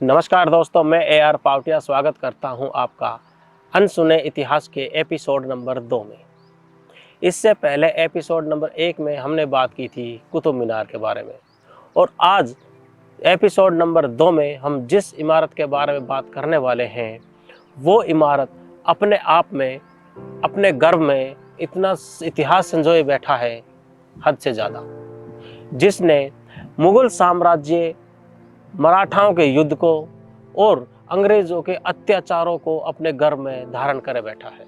नमस्कार दोस्तों, मैं AR पावटिया स्वागत करता हूं आपका अनसुने इतिहास के एपिसोड नंबर 2 में। इससे पहले एपिसोड नंबर 1 में हमने बात की थी कुतुब मीनार के बारे में, और आज एपिसोड नंबर 2 में हम जिस इमारत के बारे में बात करने वाले हैं वो इमारत अपने आप में, अपने गर्व में इतना इतिहास संजोए बैठा है, हद से ज़्यादा, जिसने मुगल साम्राज्य, मराठाओं के युद्ध को और अंग्रेजों के अत्याचारों को अपने गर्भ में धारण करे बैठा है।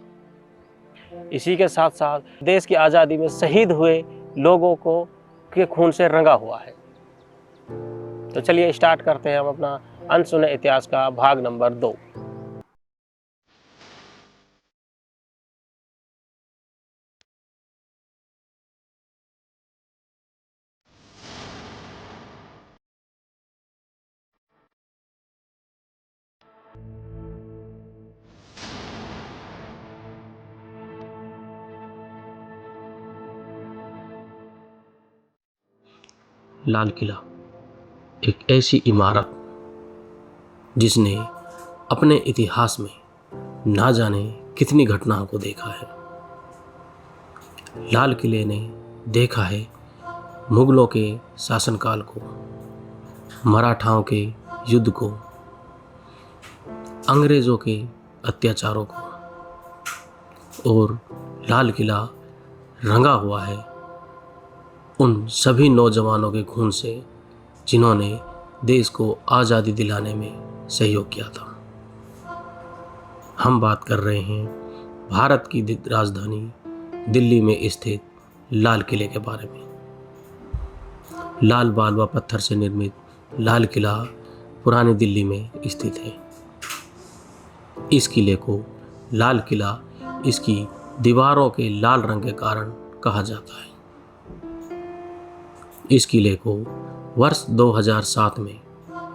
इसी के साथ साथ देश की आज़ादी में शहीद हुए लोगों को के खून से रंगा हुआ है। तो चलिए स्टार्ट करते हैं हम अपना अनसुने इतिहास का भाग नंबर 2। लाल किला एक ऐसी इमारत जिसने अपने इतिहास में ना जाने कितनी घटनाओं को देखा है। लाल किले ने देखा है मुगलों के शासनकाल को, मराठाओं के युद्ध को, अंग्रेज़ों के अत्याचारों को, और लाल किला रंगा हुआ है उन सभी नौजवानों के खून से जिन्होंने देश को आज़ादी दिलाने में सहयोग किया था। हम बात कर रहे हैं भारत की राजधानी दिल्ली में स्थित लाल किले के बारे में। लाल बाल व पत्थर से निर्मित लाल किला पुरानी दिल्ली में स्थित है। इस किले को लाल किला इसकी दीवारों के लाल रंग के कारण कहा जाता है। इस किले को वर्ष 2007 में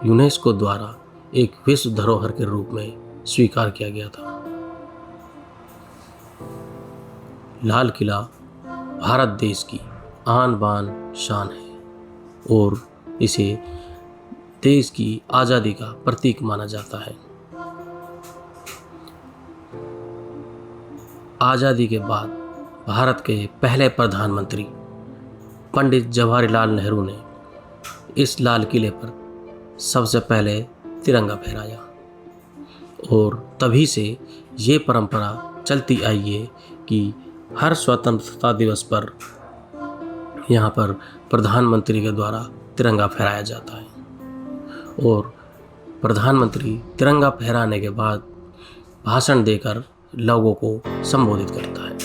यूनेस्को द्वारा एक विश्व धरोहर के रूप में स्वीकार किया गया था। लाल किला भारत देश की आन बान शान है और इसे देश की आज़ादी का प्रतीक माना जाता है। आज़ादी के बाद भारत के पहले प्रधानमंत्री पंडित जवाहरलाल नेहरू ने इस लाल किले पर सबसे पहले तिरंगा फहराया, और तभी से ये परंपरा चलती आई है कि हर स्वतंत्रता दिवस पर यहाँ पर प्रधानमंत्री के द्वारा तिरंगा फहराया जाता है, और प्रधानमंत्री तिरंगा फहराने के बाद भाषण देकर लोगों को संबोधित करता है।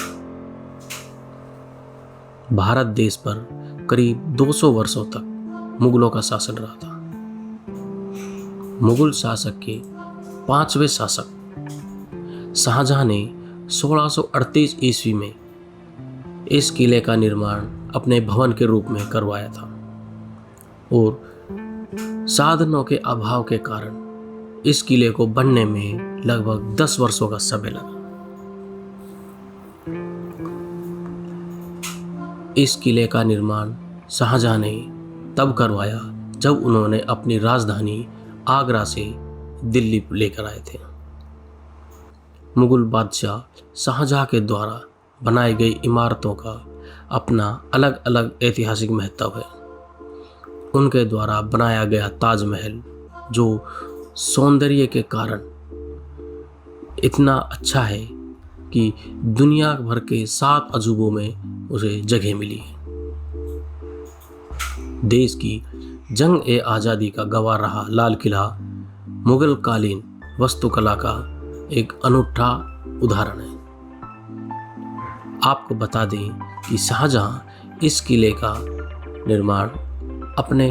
भारत देश पर करीब 200 वर्षों तक मुगलों का शासन रहा था। मुगल शासक के 5वें शासक शाहजहां ने 1638 ईस्वी में इस किले का निर्माण अपने भवन के रूप में करवाया था, और साधनों के अभाव के कारण इस किले को बनने में लगभग 10 वर्षों का समय लगा। इस किले का निर्माण शाहजहां ने तब करवाया जब उन्होंने अपनी राजधानी आगरा से दिल्ली लेकर आए थे। मुगल बादशाह शाहजहां के द्वारा बनाई गई इमारतों का अपना अलग अलग ऐतिहासिक महत्व है। उनके द्वारा बनाया गया ताजमहल, जो सौंदर्य के कारण इतना अच्छा है कि दुनिया भर के 7 अजूबों में उसे जगह मिली है। देश की जंग ए आज़ादी का गवाह रहा लाल किला मुगल कालीन वास्तुकला का एक अनूठा उदाहरण है। आपको बता दें कि शाहजहां इस किले का निर्माण अपने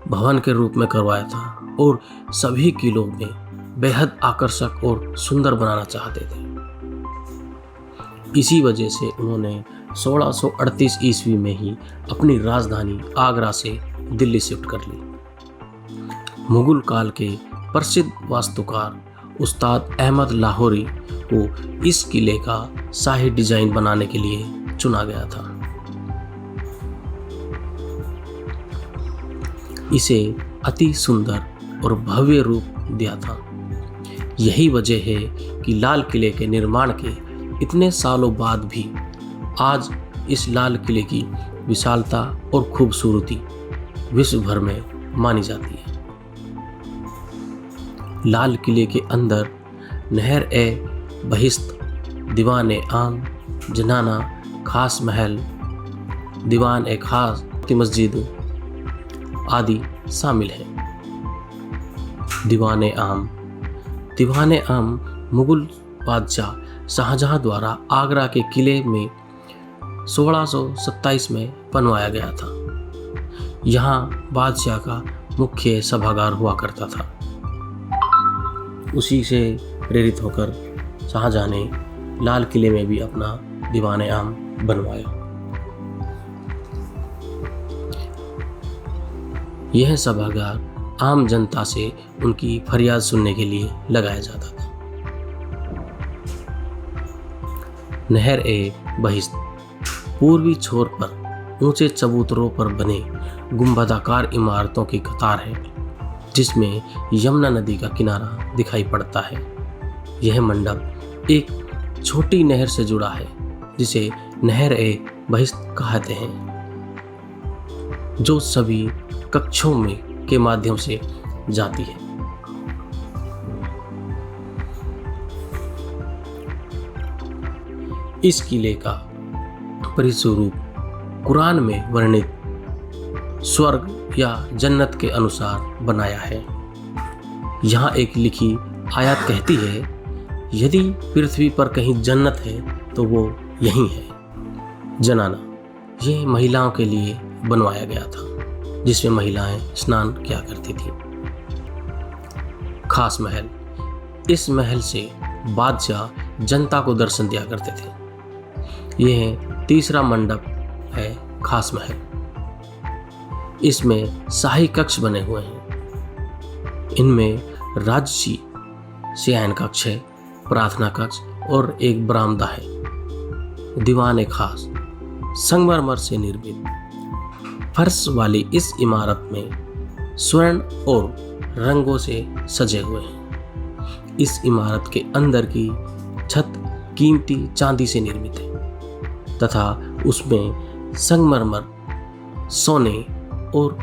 भवन के रूप में करवाया था और सभी किलों में बेहद आकर्षक और सुंदर बनाना चाहते थे। इसी वजह से उन्होंने 1638 ईस्वी में ही अपनी राजधानी आगरा से दिल्ली शिफ्ट कर ली। मुगल काल के प्रसिद्ध वास्तुकार उस्ताद अहमद लाहौरी को इस किले का शाही डिजाइन बनाने के लिए चुना गया था। इसे अति सुंदर और भव्य रूप दिया था। यही वजह है कि लाल किले के निर्माण के इतने सालों बाद भी आज इस लाल किले की विशालता और खूबसूरती विश्व भर में मानी जाती है। लाल किले के अंदर नहर ए बहिश्त, दीवान ए आम, जनाना, खास महल, दीवान ए खास, मस्जिद आदि शामिल हैं। दीवान ए आम मुगल बादशाह शाहजहां द्वारा आगरा के किले में 1627 में बनवाया गया था। यहाँ बादशाह का मुख्य सभागार हुआ करता था। उसी से प्रेरित होकर शाहजहां ने लाल किले में भी अपना दीवान ए आम बनवाया। यह सभागार आम जनता से उनकी फरियाद सुनने के लिए लगाया जाता था। नहर ए बहिश्त पूर्वी छोर पर ऊंचे चबूतरों पर बने गुंबदाकार इमारतों की कतार है, जिसमें यमुना नदी का किनारा दिखाई पड़ता है। यह मंडप एक छोटी नहर से जुड़ा है, जिसे नहर ए बहिश्त कहते हैं, जो सभी कक्षों में के माध्यम से जाती है। इस किले का परिस्वरूप कुरान में वर्णित स्वर्ग या जन्नत के अनुसार बनाया है। यहाँ एक लिखी आयत कहती है, यदि पृथ्वी पर कहीं जन्नत है तो वो यहीं है। जनाना ये महिलाओं के लिए बनवाया गया था, जिसमें महिलाएं स्नान किया करती थी। खास महल, इस महल से बादशाह जनता को दर्शन दिया करते थे। यह तीसरा मंडप है, खास महल। इसमें शाही कक्ष बने हुए हैं। इनमें राजसी शयन कक्ष है, प्रार्थना कक्ष और एक बरामदा है। दीवान खास संगमरमर से निर्मित फर्श वाली इस इमारत में स्वर्ण और रंगों से सजे हुए हैं। इस इमारत के अंदर की छत कीमती चांदी से निर्मित है तथा उसमें संगमरमर, सोने और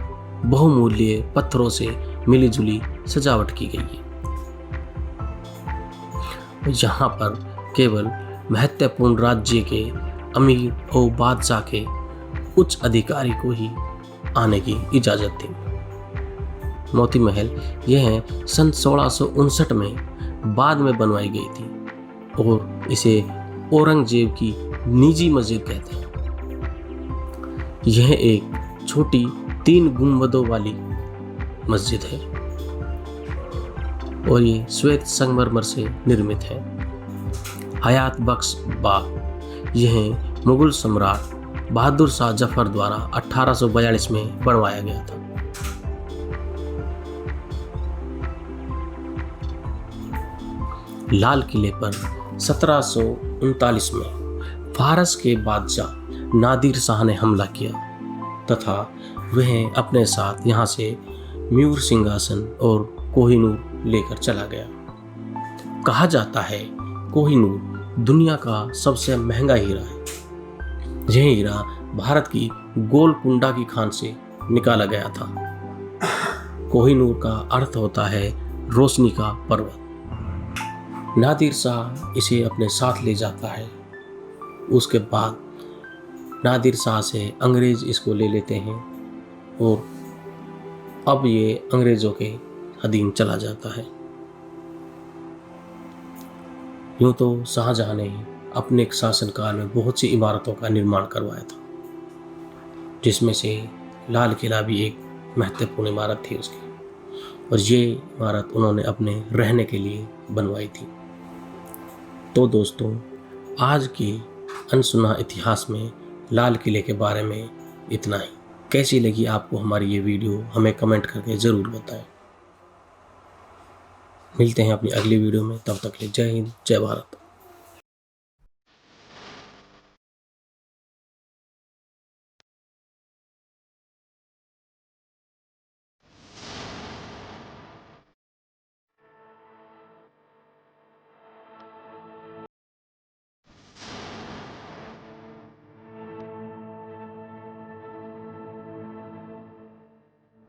बहुमूल्य पत्थरों से मिलीजुली सजावट की गई है। यहाँ पर केवल महत्वपूर्ण राज्य के अमीर और बादशाह के उच्च अधिकारी को ही आने की इजाज़त थी। मोती महल यह सन 1659 में बाद में बनवाई गई थी और इसे औरंगजेब की निजी मस्जिद कहते हैं। यह एक छोटी 3 गुंबदों वाली मस्जिद है और ये श्वेत संगमरमर से निर्मित है। हयात बख्श बाग यह मुगल सम्राट बहादुर शाह जफर द्वारा 1842 में बनवाया गया था। लाल किले पर 1739 में फारस के बादशाह नादिर शाह ने हमला किया तथा वह अपने साथ यहाँ से मयूर सिंहासन और कोहिनूर लेकर चला गया। कहा जाता है कोहिनूर दुनिया का सबसे महंगा हीरा है। यह हीरा भारत की गोलकुंडा की खान से निकाला गया था। कोहिनूर का अर्थ होता है रोशनी का पर्वत। नादिर शाह इसे अपने साथ ले जाता है। उसके बाद नादिर शाह से अंग्रेज इसको ले लेते हैं और अब ये अंग्रेजों के अधीन चला जाता है। यूँ तो शाहजहां ने अपने शासनकाल में बहुत सी इमारतों का निर्माण करवाया था, जिसमें से लाल किला भी एक महत्वपूर्ण इमारत थी उसकी, और ये इमारत उन्होंने अपने रहने के लिए बनवाई थी। तो दोस्तों, आज के अनसुना इतिहास में लाल किले के बारे में इतना ही। कैसी लगी आपको हमारी ये वीडियो, हमें कमेंट करके ज़रूर बताएं। मिलते हैं अपनी अगली वीडियो में, तब तक के लिए जय हिंद, जय भारत।